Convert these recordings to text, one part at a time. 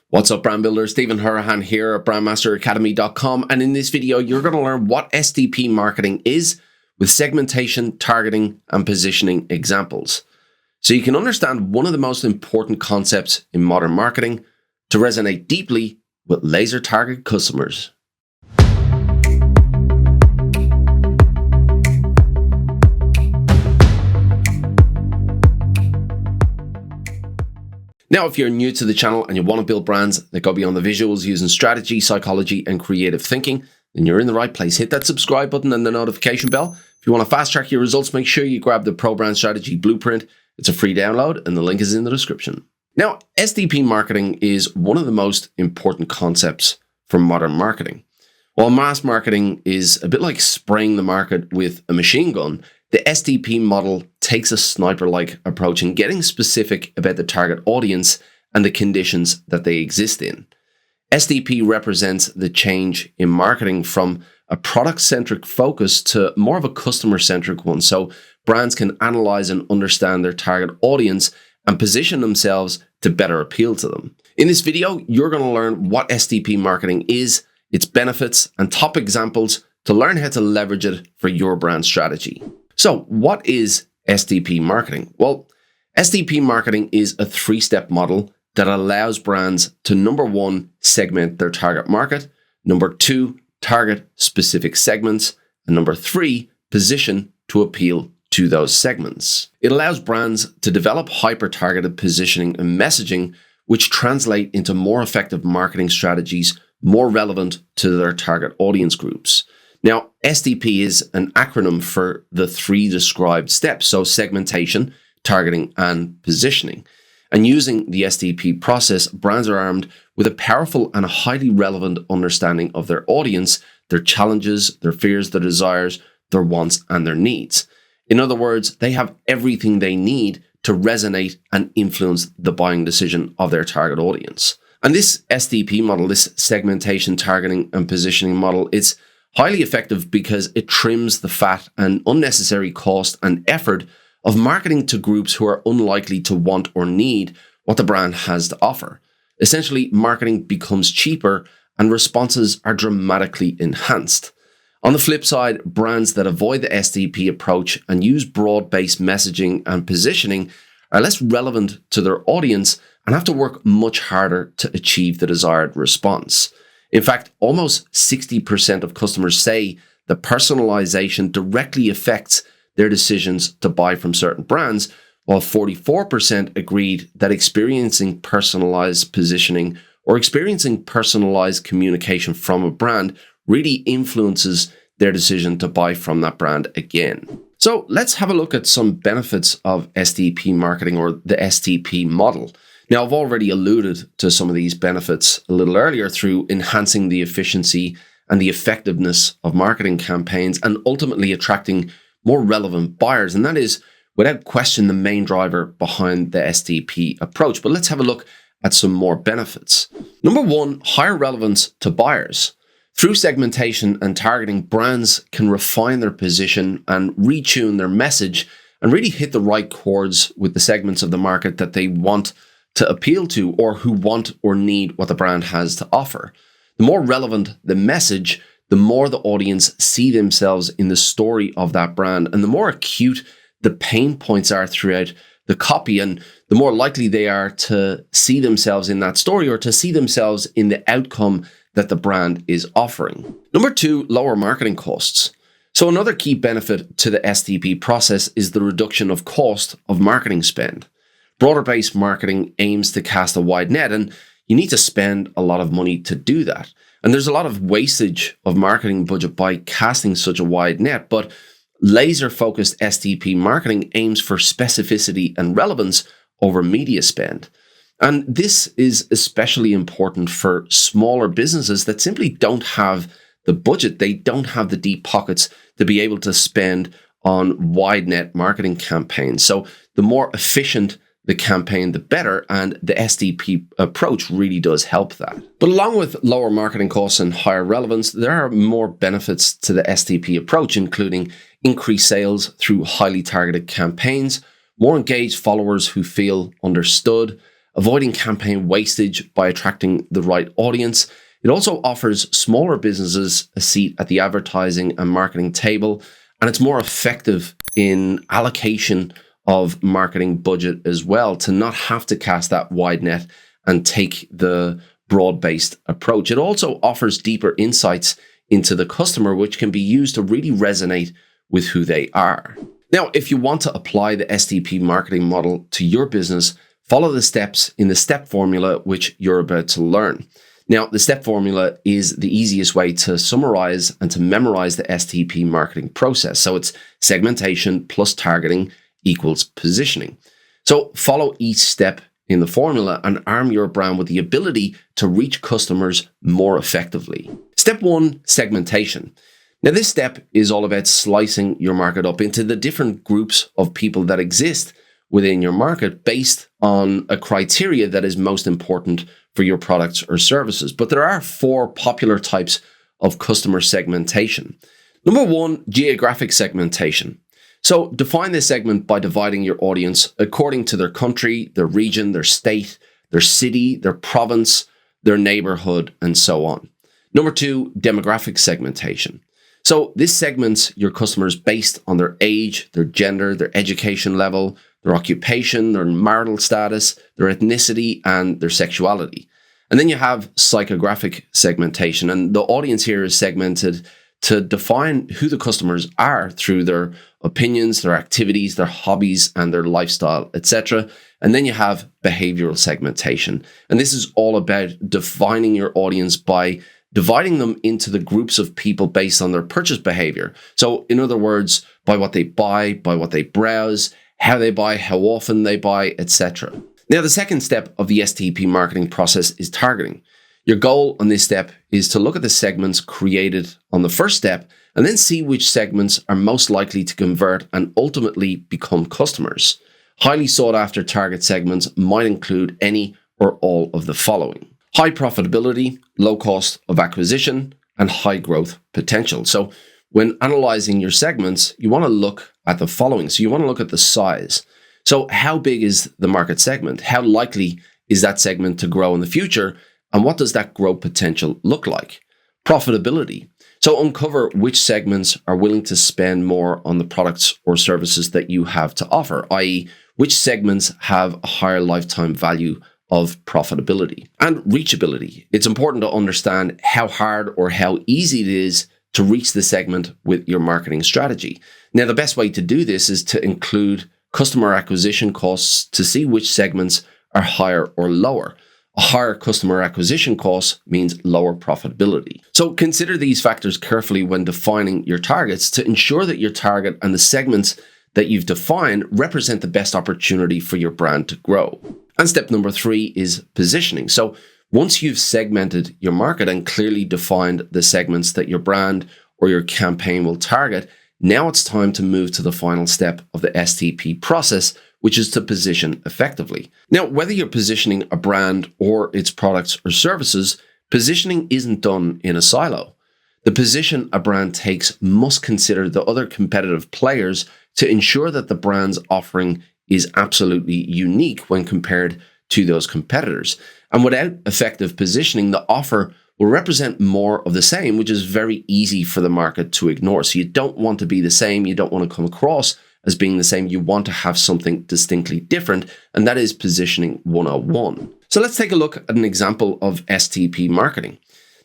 What's up, brand builder? Stephen Hurahan here at brandmasteracademy.com, and in this video you're going to learn what STP marketing is with segmentation, targeting and positioning examples, so you can understand one of the most important concepts in modern marketing to resonate deeply with laser target customers. Now, if you're new to the channel and you want to build brands that go beyond the visuals using strategy, psychology, and creative thinking, then you're in the right place. Hit that subscribe button and the notification bell. If you want to fast track your results, make sure you grab the Pro Brand Strategy Blueprint. It's a free download and the link is in the description. Now, STP marketing is one of the most important concepts for modern marketing. While mass marketing is a bit like spraying the market with a machine gun, the STP model takes a sniper-like approach in getting specific about the target audience and the conditions that they exist in. STP represents the change in marketing from a product-centric focus to more of a customer-centric one, so brands can analyze and understand their target audience and position themselves to better appeal to them. In this video, you're going to learn what STP marketing is, its benefits, and top examples to learn how to leverage it for your brand strategy. So what is STP marketing? Well, STP marketing is a three-step model that allows brands to, number one, segment their target market, number two, target specific segments, and number three, position to appeal to those segments. It allows brands to develop hyper-targeted positioning and messaging, which translate into more effective marketing strategies, more relevant to their target audience groups. Now, STP is an acronym for the three described steps, so segmentation, targeting, and positioning. And using the STP process, brands are armed with a powerful and a highly relevant understanding of their audience, their challenges, their fears, their desires, their wants, and their needs. In other words, they have everything they need to resonate and influence the buying decision of their target audience. And this STP model, this segmentation, targeting, and positioning model, it's highly effective because it trims the fat and unnecessary cost and effort of marketing to groups who are unlikely to want or need what the brand has to offer. Essentially, marketing becomes cheaper and responses are dramatically enhanced. On the flip side, brands that avoid the STP approach and use broad-based messaging and positioning are less relevant to their audience and have to work much harder to achieve the desired response. In fact, almost 60% of customers say that personalization directly affects their decisions to buy from certain brands, while 44% agreed that experiencing personalized positioning or experiencing personalized communication from a brand really influences their decision to buy from that brand again. So let's have a look at some benefits of STP marketing, or the STP model. Now, I've already alluded to some of these benefits a little earlier through enhancing the efficiency and the effectiveness of marketing campaigns and ultimately attracting more relevant buyers. And that is, without question, the main driver behind the STP approach. But let's have a look at some more benefits. Number one, higher relevance to buyers. Through segmentation and targeting, brands can refine their position and retune their message and really hit the right chords with the segments of the market that they want to appeal to or who want or need what the brand has to offer. The more relevant the message, the more the audience see themselves in the story of that brand, and the more acute the pain points are throughout the copy, and the more likely they are to see themselves in that story or to see themselves in the outcome that the brand is offering. Number two, lower marketing costs. So another key benefit to the STP process is the reduction of cost of marketing spend. Broader-based marketing aims to cast a wide net, and you need to spend a lot of money to do that. And there's a lot of wastage of marketing budget by casting such a wide net, but laser-focused STP marketing aims for specificity and relevance over media spend. And this is especially important for smaller businesses that simply don't have the budget, they don't have the deep pockets to be able to spend on wide net marketing campaigns. So the more efficient the campaign, the better, and the STP approach really does help that. But along with lower marketing costs and higher relevance, there are more benefits to the STP approach, including increased sales through highly targeted campaigns, more engaged followers who feel understood, avoiding campaign wastage by attracting the right audience. It also offers smaller businesses a seat at the advertising and marketing table, and it's more effective in allocation of marketing budget as well, to not have to cast that wide net and take the broad-based approach. It also offers deeper insights into the customer, which can be used to really resonate with who they are. Now, if you want to apply the STP marketing model to your business, follow the steps in the STEP formula, which you're about to learn. Now, the STEP formula is the easiest way to summarize and to memorize the STP marketing process. So it's segmentation plus targeting equals positioning. So follow each step in the formula and arm your brand with the ability to reach customers more effectively. Step 1, segmentation. Now, this step is all about slicing your market up into the different groups of people that exist within your market based on a criteria that is most important for your products or services. But there are 4 popular types of customer segmentation. Number 1, geographic segmentation. So define this segment by dividing your audience according to their country, their region, their state, their city, their province, their neighborhood, and so on. Number 2, demographic segmentation. So this segments your customers based on their age, their gender, their education level, their occupation, their marital status, their ethnicity, and their sexuality. And then you have psychographic segmentation, and the audience here is segmented to define who the customers are through their opinions, their activities, their hobbies, and their lifestyle, etc. And then you have behavioral segmentation. And this is all about defining your audience by dividing them into the groups of people based on their purchase behavior. So in other words, by what they buy, by what they browse, how they buy, how often they buy, etc. Now, the second step of the STP marketing process is targeting. Your goal on this step is to look at the segments created on the first step and then see which segments are most likely to convert and ultimately become customers. Highly sought after target segments might include any or all of the following: high profitability, low cost of acquisition, and high growth potential. So when analyzing your segments, you want to look at the following. So you want to look at the size. So how big is the market segment? How likely is that segment to grow in the future? And what does that growth potential look like? Profitability. So uncover which segments are willing to spend more on the products or services that you have to offer, i.e., which segments have a higher lifetime value of profitability. And reachability. It's important to understand how hard or how easy it is to reach the segment with your marketing strategy. Now, the best way to do this is to include customer acquisition costs to see which segments are higher or lower. A higher customer acquisition cost means lower profitability. So consider these factors carefully when defining your targets to ensure that your target and the segments that you've defined represent the best opportunity for your brand to grow. And step number 3 is positioning. So once you've segmented your market and clearly defined the segments that your brand or your campaign will target, now it's time to move to the final step of the STP process, which is to position effectively. Now, whether you're positioning a brand or its products or services, positioning isn't done in a silo. The position a brand takes must consider the other competitive players to ensure that the brand's offering is absolutely unique when compared to those competitors. And without effective positioning, the offer will represent more of the same, which is very easy for the market to ignore. So you don't want to be the same. You don't want to come across as being the same. You want to have something distinctly different, and that is positioning 101. So let's take a look at an example of STP marketing.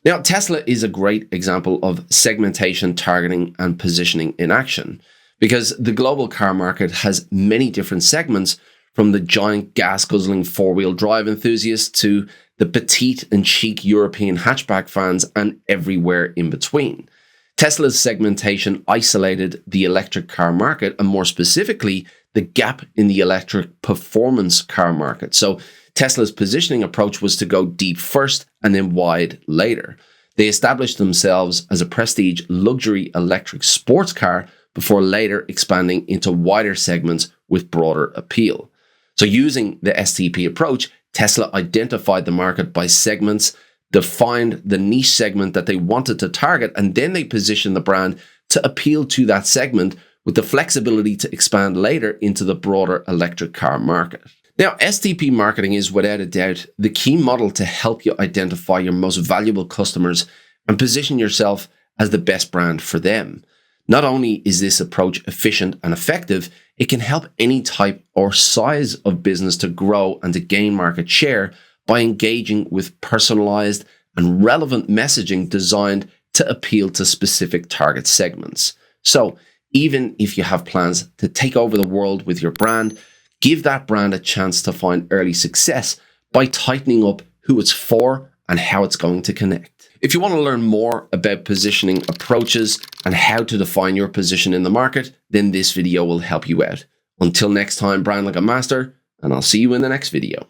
Now, Tesla is a great example of segmentation, targeting, and positioning in action, because the global car market has many different segments, from the giant gas-guzzling four-wheel drive enthusiasts to the petite and chic European hatchback fans and everywhere in between. Tesla's segmentation isolated the electric car market, and more specifically, the gap in the electric performance car market. So Tesla's positioning approach was to go deep first and then wide later. They established themselves as a prestige luxury electric sports car before later expanding into wider segments with broader appeal. So using the STP approach, Tesla identified the market by segments, defined the niche segment that they wanted to target, and then they positioned the brand to appeal to that segment with the flexibility to expand later into the broader electric car market. Now, STP marketing is without a doubt the key model to help you identify your most valuable customers and position yourself as the best brand for them. Not only is this approach efficient and effective, it can help any type or size of business to grow and to gain market share by engaging with personalized and relevant messaging designed to appeal to specific target segments. So, even if you have plans to take over the world with your brand, give that brand a chance to find early success by tightening up who it's for and how it's going to connect. If you want to learn more about positioning approaches and how to define your position in the market, then this video will help you out. Until next time, brand like a master, and I'll see you in the next video.